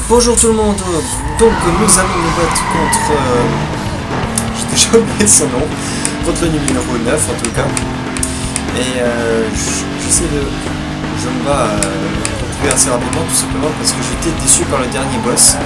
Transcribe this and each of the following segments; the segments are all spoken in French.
Bonjour tout le monde, donc nous allons nous battre contre, j'ai déjà oublié son nom, contre le numéro 9 en tout cas, et je me bats retrouver assez rapidement tout simplement parce que j'étais déçu par le dernier boss.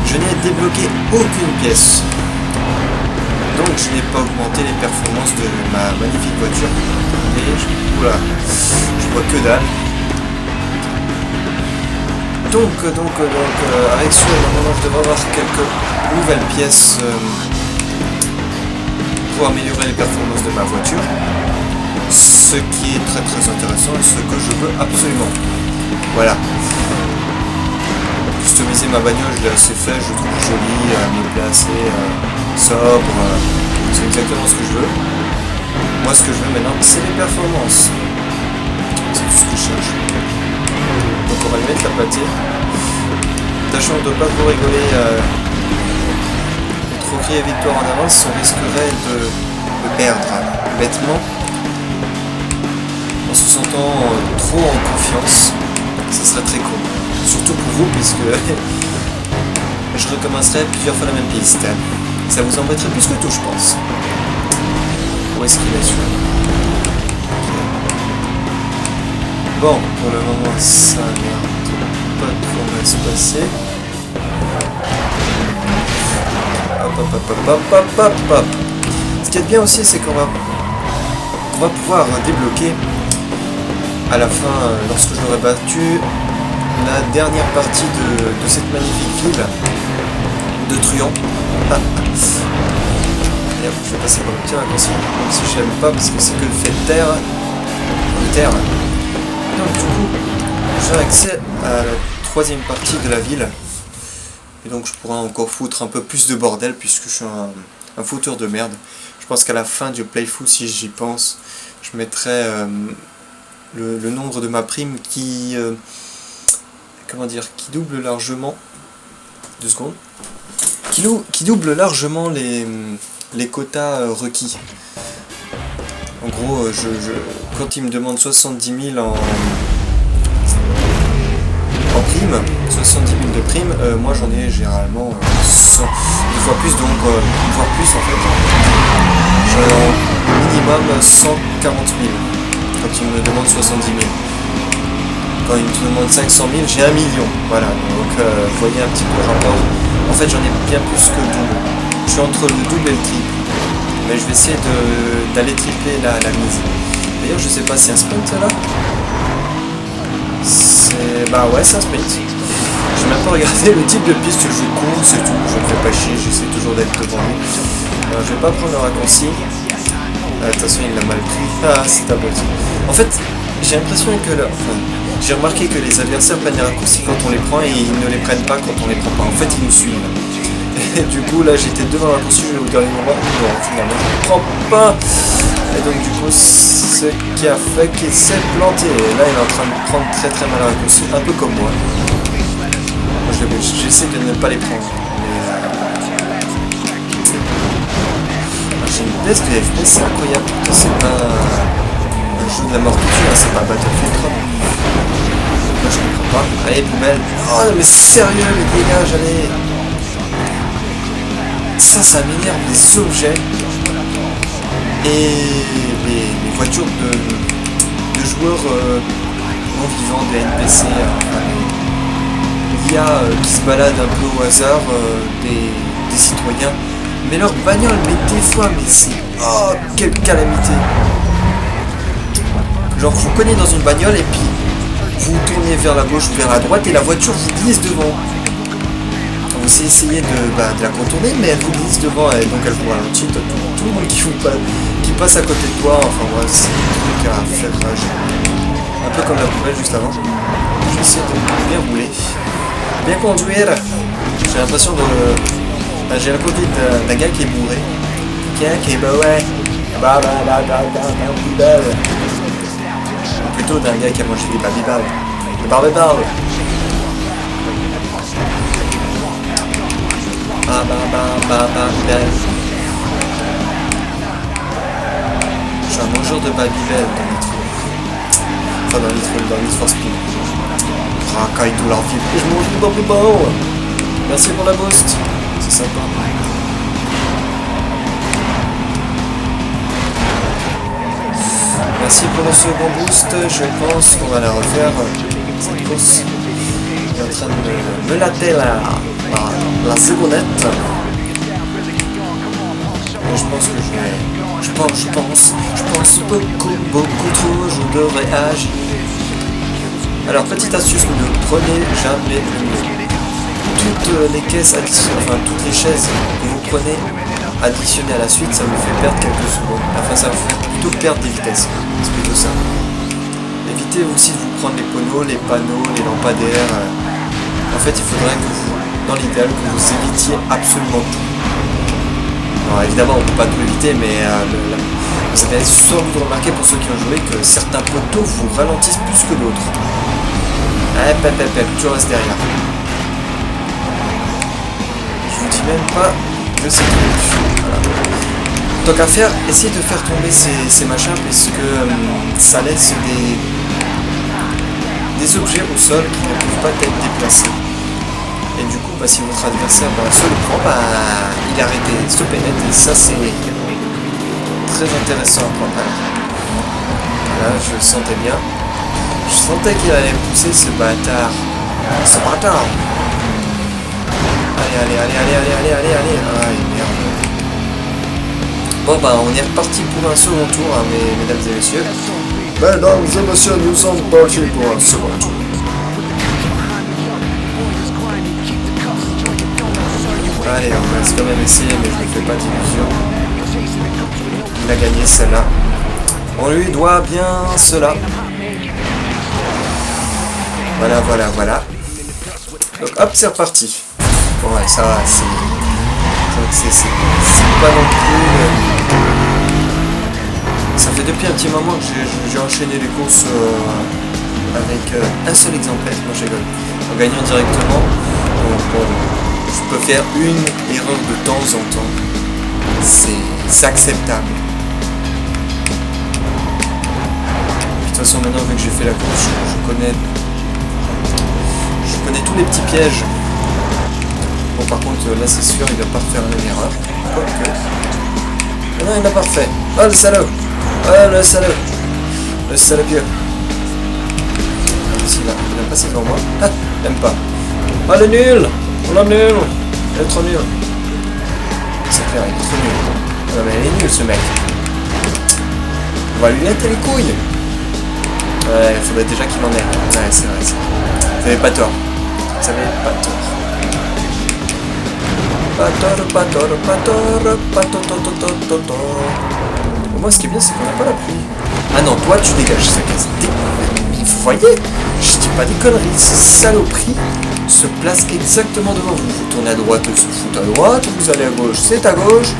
Je n'ai débloqué aucune pièce, donc je n'ai pas augmenté les performances de ma magnifique voiture, et oula, je vois que dalle. Donc, avec ce, normalement, je devrais avoir quelques nouvelles pièces pour améliorer les performances de ma voiture. Ce qui est très intéressant et ce que je veux absolument. Voilà. Customiser ma bagnole, je l'ai assez fait, je trouve jolie, me plaît assez sobre. C'est exactement ce que je veux. Moi, ce que je veux maintenant, c'est les performances. C'est tout ce que je cherche. Donc on va lui mettre la pâtée. Sachant de ne pas trop rigoler et trop crier victoire en avance, on risquerait de perdre bêtement en se sentant trop en confiance. Ça serait très cool. Surtout pour vous puisque je recommencerai plusieurs fois la même piste. Ça vous embêterait plus que tout, je pense. Où est-ce qu'il est celui-là? Bon, pour le moment, ça a l'air de pas trop mal se passer. Hop. Ce qui est bien aussi, c'est qu'on va pouvoir débloquer à la fin, lorsque je l'aurai battu, la dernière partie de cette magnifique ville de Truand. Et après, je vais passer par le petit raccourci, même si je l'aime pas parce que c'est que le fait de terre. Donc du coup, j'ai accès à la troisième partie de la ville. Et donc je pourrai encore foutre un peu plus de bordel puisque je suis un fouteur de merde. Je pense qu'à la fin du playthrough, si j'y pense, je mettrai le nombre de ma prime qui double largement... 2 secondes. Qui double largement les quotas requis. En gros, quand il me demande 70 000 en prime, 70 000 de prime, moi j'en ai généralement 100, une fois plus, donc voire plus en fait. J'en ai au minimum 140 000 quand il me demande 70 000. Quand il me demande 500 000, j'ai 1 million. Voilà, donc vous voyez un petit peu le rapport. En fait, j'en ai bien plus que le double. Je suis entre le double et le triple. Mais je vais essayer d'aller tripler la mise. D'ailleurs, je sais pas, c'est un sprint là? Bah ouais, c'est un sprint. J'ai même pas regardé le type de piste, je cours, c'est tout. Je me fais pas chier, j'essaie toujours d'être devant lui. Alors, je vais pas prendre le raccourci. Attention, il l'a mal pris. Ah, c'est abruti. En fait, j'ai l'impression que j'ai remarqué que les adversaires prennent les raccourcis quand on les prend et ils ne les prennent pas quand on les prend pas. En fait, ils nous suivent. Et du coup, là, j'étais devant le raccourci, je vais au dernier moment. Non, finalement, je ne prends pas. Et donc, du coup, ce qui a fait qu'il s'est planté. Et là, il est en train de prendre très mal le raccourci, un peu comme moi. J'essaie de ne pas les prendre. J'ai une baisse de FPS, c'est incroyable. C'est pas un jeu de la mort tout de suite, hein, c'est pas Battlefield 3. Moi, je comprends pas. Allez, poubelle. Oh, mais sérieux, les dégâts, j'allais... Ça m'énerve, les objets et les voitures de joueurs non vivants, des NPC, l'IA qui se balade un peu au hasard, des citoyens, mais leur bagnole, mais des fois, mais c'est... Oh, quelle calamité! Genre, vous cognez dans une bagnole et puis vous tournez vers la gauche ou vers la droite et la voiture vous glisse devant. Vous essayez de la contourner, mais elle vous glisse devant et donc elle vous ralentit. Tout le monde qui passe à côté de toi, enfin ouais, c'est un truc à faire rage. Un peu comme la poubelle juste avant. Je vais essayer de bien rouler, bien conduire. J'ai l'impression de... j'ai la conduite d'un gars qui est bourré. Qui est bourré. Ou plutôt d'un gars qui a mangé des babybal. Des babybal. Je suis un mangeur de Babybel dans Need for Speed. racaille tout leur vie. Et je mange du bonbon. Merci pour la boost. C'est sympa. Merci pour le second boost. Je pense qu'on va la refaire. Cette course est en train de me latter la seconde. Je pense que je pense beaucoup trop, je devrais agir. Alors, petite astuce, ne prenez jamais toutes les caisses additionnelles, enfin toutes les chaises que vous prenez additionnées à la suite, ça vous fait perdre quelques secondes. Enfin, ça vous fait plutôt perdre des vitesses. C'est plutôt ça. Évitez aussi de vous prendre les poneaux, les panneaux, les lampadaires. En fait, il faudrait que vous, dans l'idéal, que vous évitiez absolument tout. Alors évidemment on ne peut pas tout éviter, mais vous avez sans doute remarqué pour ceux qui ont joué que certains poteaux vous ralentissent plus que d'autres. Tu restes derrière. Je vous dis même pas que c'est tout. Voilà. Donc à faire, essayez de faire tomber ces machins puisque ça laisse des objets au sol qui ne peuvent pas être déplacés. Et du coup, si votre adversaire se le prend, il est arrêté, stoppé net, et ça c'est très intéressant à prendre. Là, je le sentais bien. Je sentais qu'il allait me pousser ce bâtard. Ce bâtard. Allez. Aïe, merde. Bon, on est reparti pour un second tour, hein, mesdames et messieurs. Mesdames et messieurs, nous sommes partis pour un second tour. Allez, on va quand même essayer, mais je ne fais pas d'illusion. Il a gagné celle-là. On lui doit bien cela. Voilà. Donc hop, c'est reparti. Bon, ouais, ça va, c'est pas non plus... Ça fait depuis un petit moment que j'ai enchaîné les courses avec un seul exemplaire. Moi, je rigole. En gagnant directement. Je peux faire une erreur de temps en temps. C'est acceptable. De toute façon, maintenant, vu que j'ai fait la course, je connais tous les petits pièges. Bon, par contre, là, c'est sûr, il va pas refaire la même erreur. Quoique. Ah non, il l'a pas refait. Oh, le salaud. Oh, le salaud. Le salopieux. Il a passé devant moi. Ah, même pas. Ah, le nul. On l'a nul. Il est trop nul. C'est clair, il est trop nul. Non mais il est nul ce mec. On va lui mettre les couilles. Ouais, il faudrait déjà qu'il en ait. Ouais, c'est vrai. Vous avez pas tort. Vous avez pas tort. Moi ce qui est bien c'est qu'on n'a pas la pluie. Ah non, toi tu dégages ça casse. Vous voyez, je dis pas des conneries, ce saloperie se place exactement devant vous. Vous tournez à droite, elle se fout à droite, vous allez à gauche, c'est à gauche.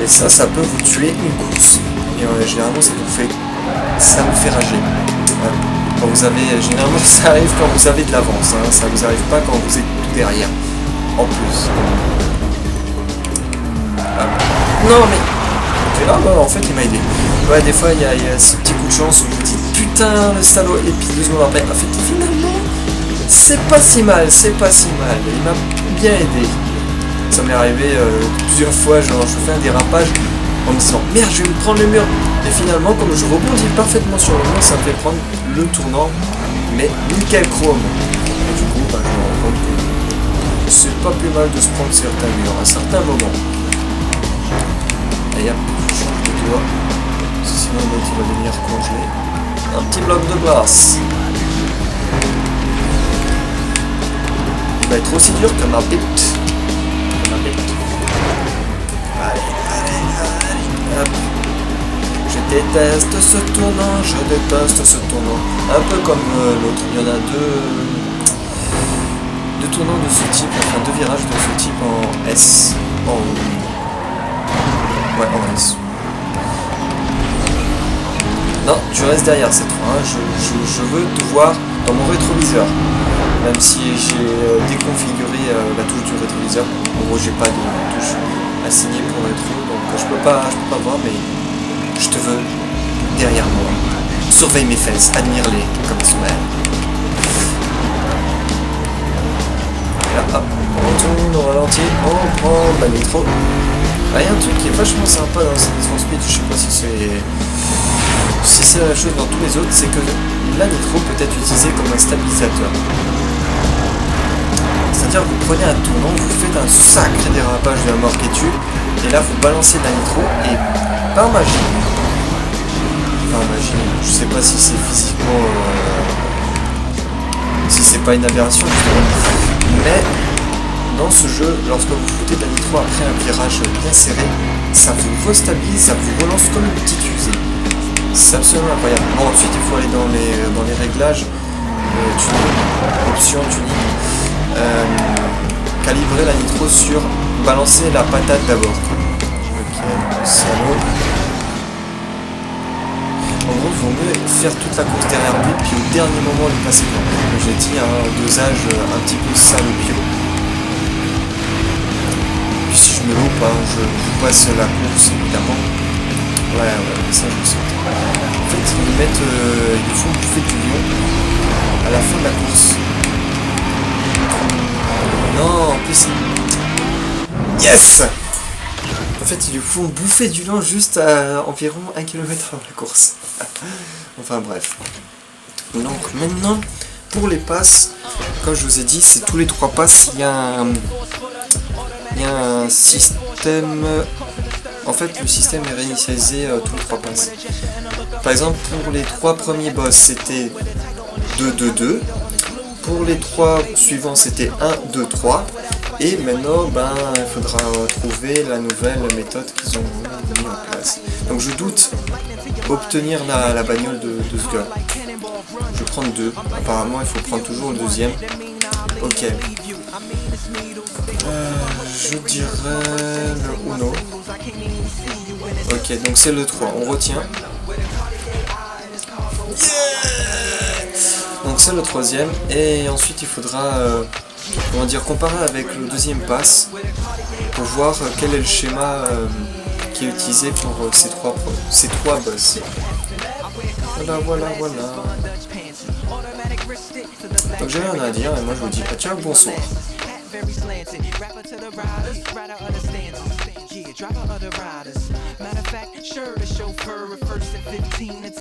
Et ça peut vous tuer une course. Et généralement ça me fait rager. Quand vous avez, généralement ça arrive quand vous avez de l'avance, hein. Ça vous arrive pas quand vous êtes tout derrière. En plus. Ah. Non mais... Ah bah en fait il m'a aidé. Ouais, des fois il y a ce petit coup de chance où vous dites putain le salaud, et puis 2 secondes après, en fait finalement c'est pas si mal, il m'a bien aidé. Ça m'est arrivé plusieurs fois, genre je fais un dérapage en me disant merde je vais me prendre le mur, et finalement comme je rebondis parfaitement sur le mur, ça me fait prendre le tournant, mais nickel chrome. Et du coup je me rends compte que c'est pas plus mal de se prendre certains murs à certains moments. Et hop, je change de doigt, sinon l'autre il va venir congeler. Un petit bloc de glace. Il va être aussi dur que ma bite. Allez. Hop. Je déteste ce tournant. Un peu comme l'autre. Il y en a deux tournants de ce type, enfin 2 virages de ce type en S. Ouais, en S. Non, tu restes derrière cette fois. Hein. Je veux te voir dans mon rétroviseur. Même si j'ai déconfiguré la touche du rétroviseur. En gros, j'ai pas de touche assignée pour le rétro, donc je peux pas voir, mais je te veux derrière moi. Surveille mes fesses, admire-les comme elles sont belles. là, hop, on tourne, on ralentit, on prend la nitro. Il y a un truc qui est vachement sympa dans cette Need for Speed, je sais pas si c'est la même chose dans tous les autres, c'est que la nitro peut être utilisée comme un stabilisateur. C'est-à-dire que vous prenez un tournant, vous faites un sacré dérapage de la mort qui tue, et là vous balancez de la nitro, et par magie, je sais pas si c'est physiquement, si c'est pas une aberration justement, mais dans ce jeu, lorsque vous foutez de la nitro après un virage bien serré, ça vous restabilise, ça vous relance comme une petite fusée. C'est absolument incroyable. Bon, ensuite il faut aller dans les réglages, tuning, option tuning, calibrer la nitro sur balancer la patate d'abord. Ok, salaud. En gros, il vaut mieux faire toute la course derrière lui, puis au dernier moment le passer devant. Comme j'ai dit, un dosage un petit peu salopio. Puis si je me loupe, je passe la course évidemment. Ouais, ça je le sens. En fait, ils font bouffer du lion à la fin de la course. Non, en plus... Yes! En fait, ils lui font bouffer du lion juste à environ 1 km avant la course. Enfin bref. Donc maintenant, pour les passes, comme je vous ai dit, c'est tous les 3 passes, il y a un système... En fait, le système est réinitialisé tous les 3 passes. Par exemple, pour les 3 premiers boss, c'était 2-2-2. Pour les 3 suivants, c'était 1-2-3. Et maintenant, il faudra trouver la nouvelle méthode qu'ils ont mis en place. Donc je doute obtenir la bagnole de ce gars. Je vais prendre 2. Apparemment, il faut prendre toujours le deuxième. Ok. Je dirais le Uno. Ok, donc c'est le 3. On retient. Donc c'est le 3e. Et ensuite, il faudra... comparer avec le deuxième pass pour voir quel est le schéma qui est utilisé pour ces trois boss. Voilà. Donc j'ai rien à dire et moi je vous dis ciao, bonsoir. Driver of the riders. Matter of fact, sure, the chauffeur refers to 15.